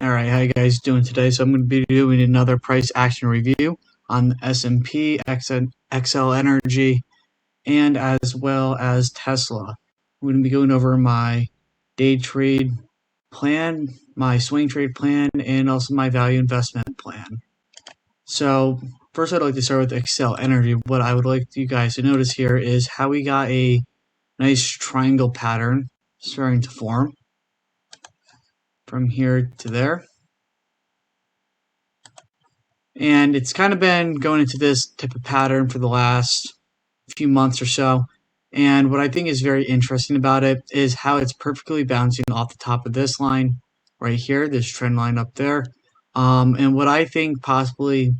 Alright, how you guys doing today? So I'm going to be doing another price action review on S&P, XL Energy, and as well as Tesla. I'm going to be going over my day trade plan, my swing trade plan, and also my value investment plan. So first I'd like to start with XL Energy. What I would like you guys to notice here is how we got a nice triangle pattern starting to form from here to there. And it's kind of been going into this type of pattern for the last few months or so. And what I think is very interesting about it is how it's perfectly bouncing off the top of this line right here, this trend line up there. And what I think possibly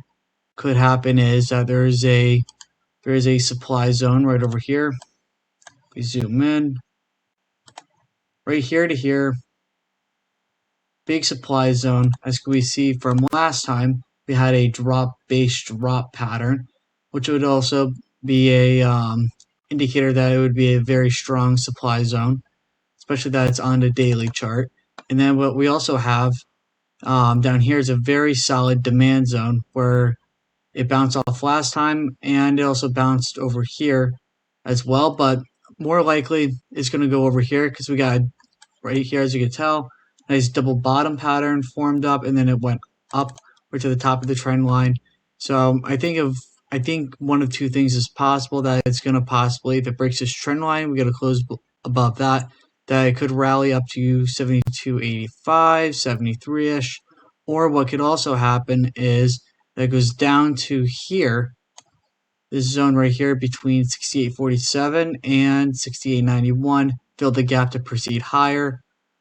could happen is that there is a supply zone right over here. We zoom in right here to here, big supply zone. As we see from last time, we had a base drop pattern, which would also be a indicator that it would be a very strong supply zone, especially that it's on the daily chart. And then what we also have down here is a very solid demand zone where it bounced off last time, and it also bounced over here as well, but more likely it's going to go over here because we got right here, as you can tell, nice double bottom pattern formed up, and then it went up right to the top of the trend line. So I think one of two things is possible, that it's going to possibly, if it breaks this trend line, we got to close above that it could rally up to 72.85, 73-ish, or what could also happen is that it goes down to here, this zone right here between 68.47 and 68.91, fill the gap to proceed higher,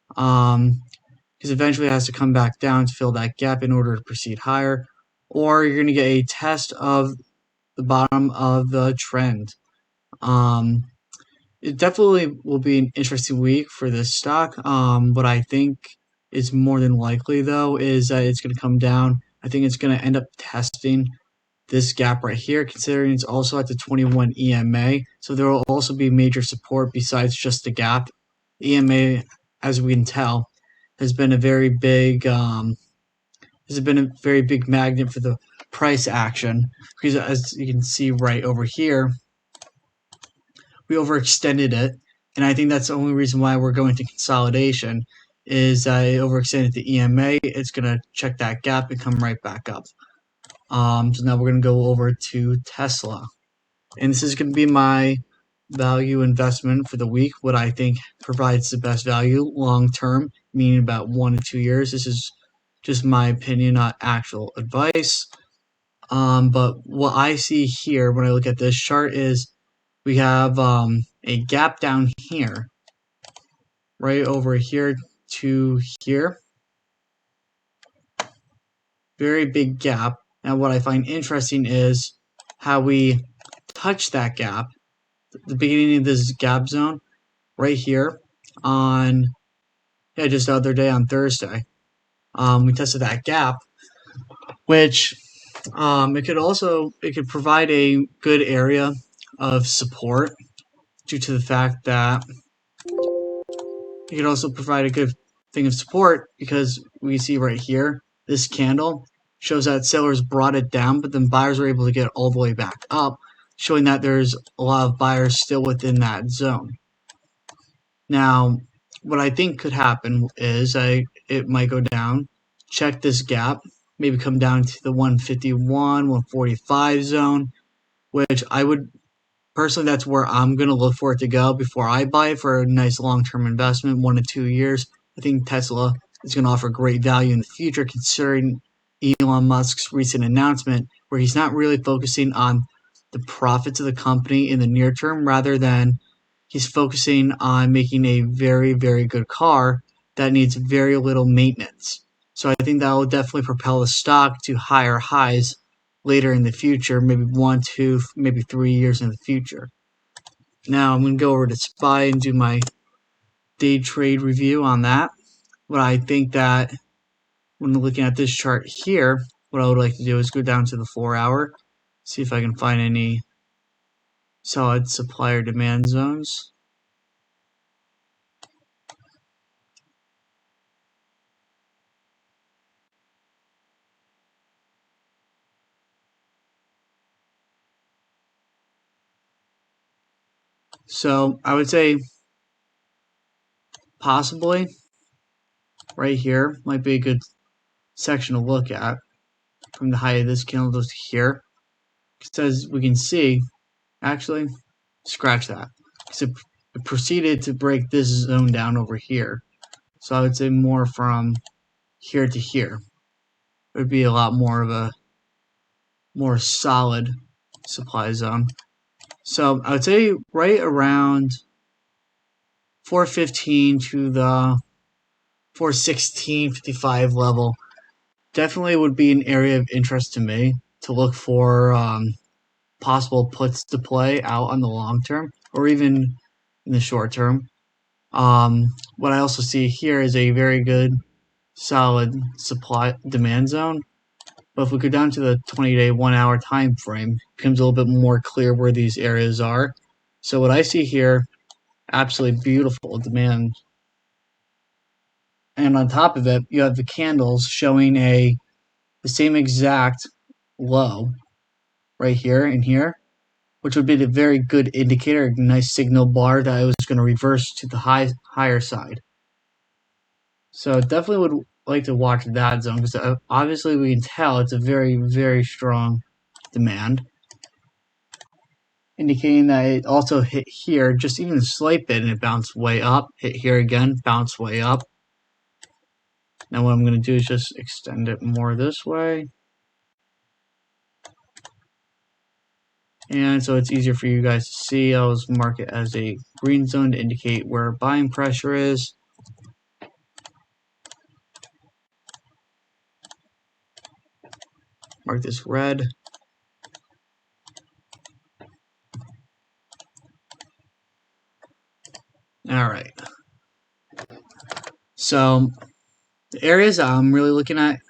because eventually it has to come back down to fill that gap in order to proceed higher, or you're going to get a test of the bottom of the trend. It definitely will be an interesting week for this stock. What I think is more than likely, though, is that it's going to come down. I think it's going to end up testing this gap right here, considering it's also at the 21 EMA. So there will also be major support besides just the gap. EMA, as we can tell, has been a very big magnet for the price action, because as you can see right over here, we overextended it, and I think that's the only reason why we're going to consolidation, is I overextended the EMA. It's going to check that gap and come right back up. So now we're going to go over to Tesla, and this is going to be my value investment for the week, what I think provides the best value long term, meaning about 1 to 2 years. This is just my opinion, not actual advice. But what I see here when I look at this chart is we have a gap down here, right over here to here. Very big gap. Now what I find interesting is how we touch that gap, the beginning of this gap zone right here on, just the other day on Thursday. We tested that gap, which it could provide a good area of support due to the fact that it could also provide a good thing of support, because we see right here, this candle shows that sellers brought it down, but then buyers were able to get it all the way back up, showing that there's a lot of buyers still within that zone. Now, what I think could happen is it might go down, check this gap, maybe come down to the 151, 145 zone, which I would personally, that's where I'm going to look for it to go before I buy it for a nice long-term investment, 1 to 2 years. I think Tesla is going to offer great value in the future, considering Elon Musk's recent announcement where he's not really focusing on the profits of the company in the near term, rather than he's focusing on making a very, very good car that needs very little maintenance. So I think that will definitely propel the stock to higher highs later in the future, maybe 1, 2, maybe 3 years in the future. Now I'm going to go over to SPY and do my day trade review on that. What I think that when looking at this chart here, what I would like to do is go down to the 4-hour, see if I can find any solid supply or demand zones. So I would say possibly right here might be a good section to look at from the height of this candle to here. Because as we can see, actually, scratch that. Because it proceeded to break this zone down over here. So I would say more from here to here. It would be a lot more of a more solid supply zone. So I would say right around 415 to the 416.55 level definitely would be an area of interest to me to look for possible puts to play out on the long term or even in the short term. What I also see here is a very good solid supply demand zone. But if we go down to the 20-day, 1 hour time frame, it becomes a little bit more clear where these areas are. So what I see here, absolutely beautiful demand. And on top of it, you have the candles showing the same exact low right here and here, which would be a very good indicator, a nice signal bar that I was going to reverse to the higher side. So definitely would like to watch that zone because obviously we can tell it's a very, very strong demand, indicating that it also hit here just even a slight bit and it bounced way up, hit here again, bounced way up. Now what I'm going to do is just extend it more this way. And so it's easier for you guys to see. I'll just mark it as a green zone to indicate where buying pressure is. Mark this red. All right. So the areas I'm really looking at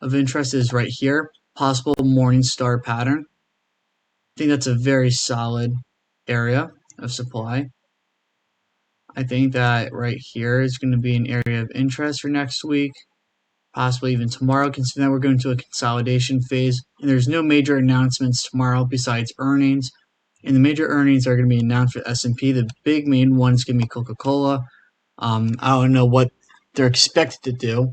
of interest is right here, possible morning star pattern. I think that's a very solid area of supply. I think that right here is going to be an area of interest for next week, possibly even tomorrow, considering that we're going to a consolidation phase. And there's no major announcements tomorrow besides earnings. And the major earnings are going to be announced for S&P. The big main one is going to be Coca-Cola. I don't know what they're expected to do,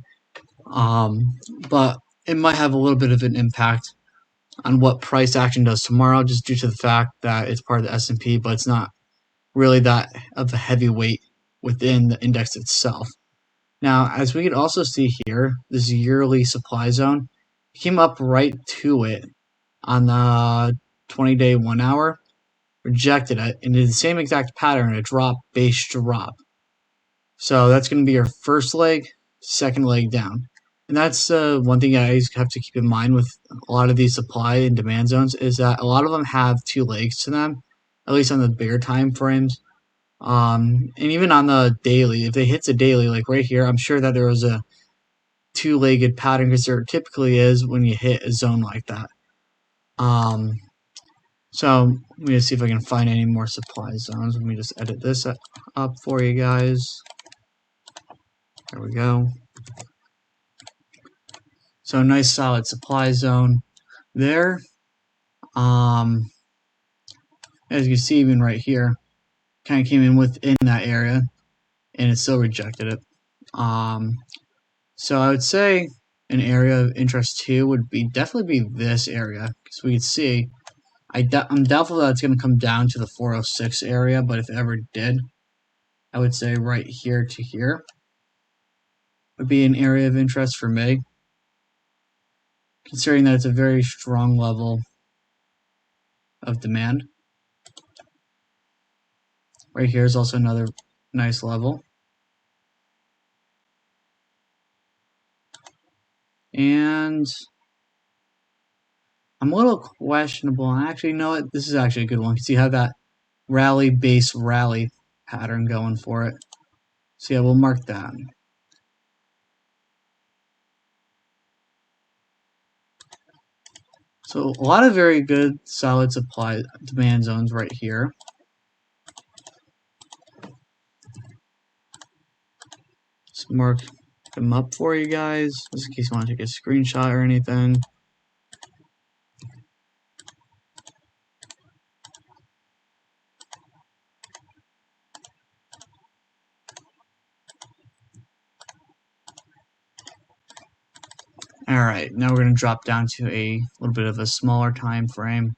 but it might have a little bit of an impact on what price action does tomorrow, just due to the fact that it's part of the S&P, but it's not really that of a heavyweight within the index itself. Now, as we can also see here, this yearly supply zone came up right to it on the 20-day 1 hour, rejected it, and did the same exact pattern, a drop, base drop. So that's going to be your first leg, second leg down. And that's one thing I have to keep in mind with a lot of these supply and demand zones is that a lot of them have two legs to them, at least on the bigger time frames. And even on the daily, if they hit the daily, like right here, I'm sure that there was a two-legged pattern because there typically is when you hit a zone like that. So let me see if I can find any more supply zones. Let me just edit this up for you guys. There we go. So nice solid supply zone there. As you can see, even right here, kind of came in within that area, and it still rejected it. So I would say an area of interest too would be definitely be this area, because we can see I'm doubtful that it's going to come down to the 406 area, but if it ever did, I would say right here to here would be an area of interest for me, considering that it's a very strong level of demand. Right here is also another nice level. And I'm a little questionable. Actually, you know what? This is actually a good one because you have that rally base rally pattern going for it. So yeah, we'll mark that. So a lot of very good solid supply demand zones right here. Just mark them up for you guys, just in case you want to take a screenshot or anything. Alright, now we're going to drop down to a little bit of a smaller time frame.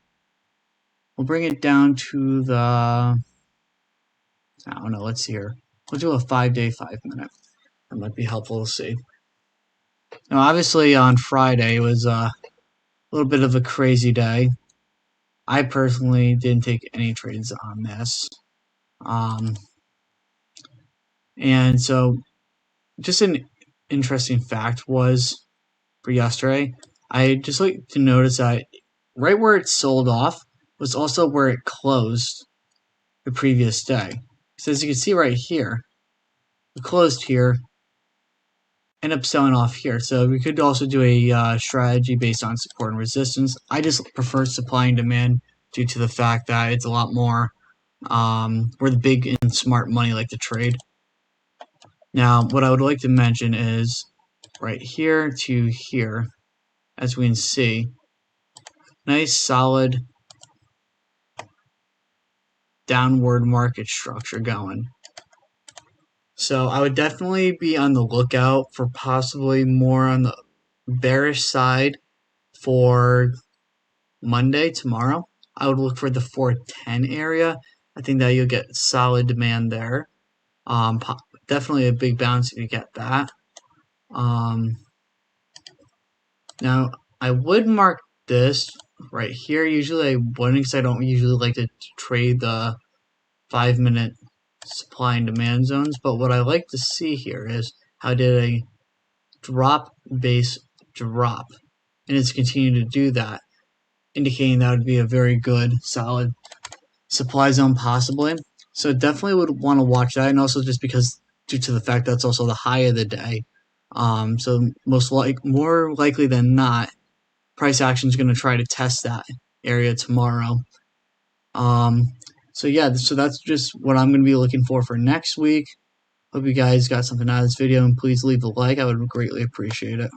We'll bring it down to the, I don't know, let's see here. We'll do a 5-day, 5-minute. That might be helpful to see. Now, obviously, on Friday, it was a little bit of a crazy day. I personally didn't take any trades on this. And so, just an interesting fact was, for yesterday, I just like to notice that right where it sold off was also where it closed the previous day. So as you can see right here, it closed here, ended up selling off here. So we could also do a strategy based on support and resistance. I just prefer supply and demand due to the fact that it's a lot more where the big and smart money like to trade. Now, what I would like to mention is right here to here, as we can see, nice solid downward market structure going. So I would definitely be on the lookout for possibly more on the bearish side for Monday, tomorrow. I would look for the 410 area. I think that you'll get solid demand there. Definitely a big bounce if you get that. Now, I would mark this right here. Usually I wouldn't, because I don't usually like to trade the 5-minute supply and demand zones, but what I like to see here is how did a drop base drop, and it's continuing to do that, indicating that would be a very good solid supply zone possibly. So definitely would want to watch that, and also just because due to the fact that's also the high of the day. So more likely than not, price action is going to try to test that area tomorrow. So yeah, so that's just what I'm going to be looking for next week. Hope you guys got something out of this video, and please leave a like. I would greatly appreciate it.